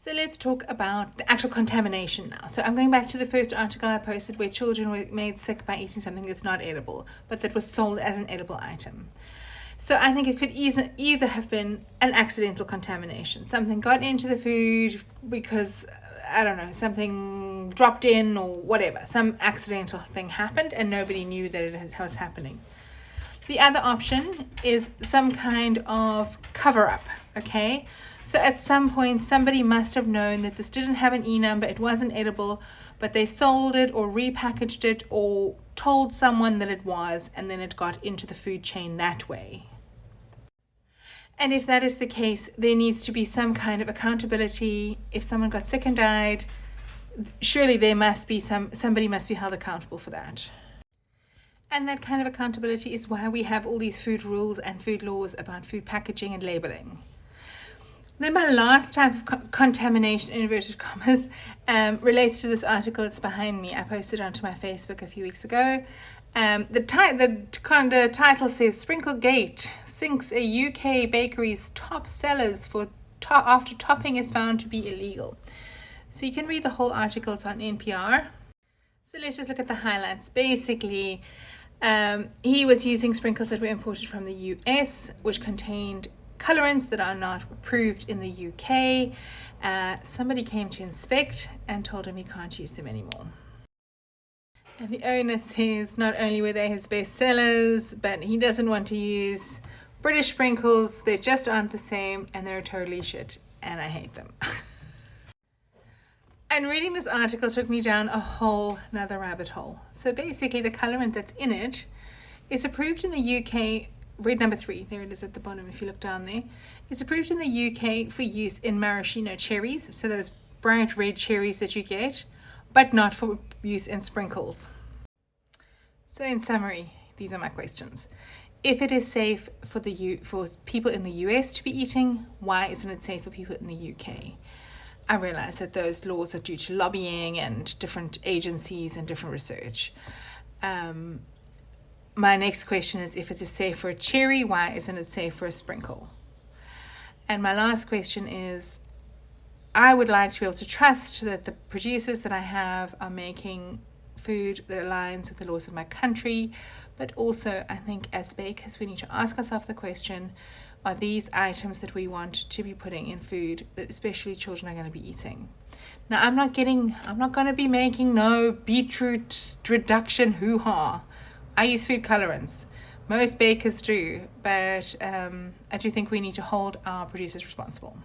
So let's talk about the actual contamination now. So I'm going back to the first article I posted where children were made sick by eating something that's not edible, but that was sold as an edible item. So I think it could either have been an accidental contamination. Something got into the food because, I don't know, something dropped in or whatever. Some accidental thing happened and nobody knew that it was happening. The other option is some kind of cover-up, okay? So at some point, somebody must have known that this didn't have an E number, it wasn't edible, but they sold it or repackaged it or told someone that it was, and then it got into the food chain that way. And if that is the case, there needs to be some kind of accountability. If someone got sick and died, surely there must be somebody must be held accountable for that. And that kind of accountability is why we have all these food rules and food laws about food packaging and labeling. Then my last type of contamination, in inverted commas, relates to this article that's behind me. I posted it onto my Facebook a few weeks ago. The title says, Sprinklegate sinks a UK bakery's top sellers after topping is found to be illegal. So you can read the whole article, it's on NPR. So let's just look at the highlights. Basically, he was using sprinkles that were imported from the US, which contained colorants that are not approved in the UK. Somebody came to inspect and told him he can't use them anymore. And the owner says not only were they his best sellers, but he doesn't want to use British sprinkles. They just aren't the same and they're totally shit and I hate them. And reading this article took me down a whole nother rabbit hole. So basically the colorant that's in it is approved in the UK, red number 3, there it is at the bottom if you look down there. It's approved in the UK for use in maraschino cherries, so those bright red cherries that you get, but not for use in sprinkles. So in summary, these are my questions. If it is safe for people in the US to be eating, why isn't it safe for people in the UK? I realize that those laws are due to lobbying and different agencies and different research. My next question is, if it is safe for a cherry, why isn't it safe for a sprinkle? And my last question is, I would like to be able to trust that the producers that I have are making food that aligns with the laws of my country, but also I think as bakers we need to ask ourselves the question, are these items that we want to be putting in food that especially children are going to be eating? Now I'm not going to be making no beetroot reduction hoo-ha. I use food colorants. Most bakers do, but I do think we need to hold our producers responsible.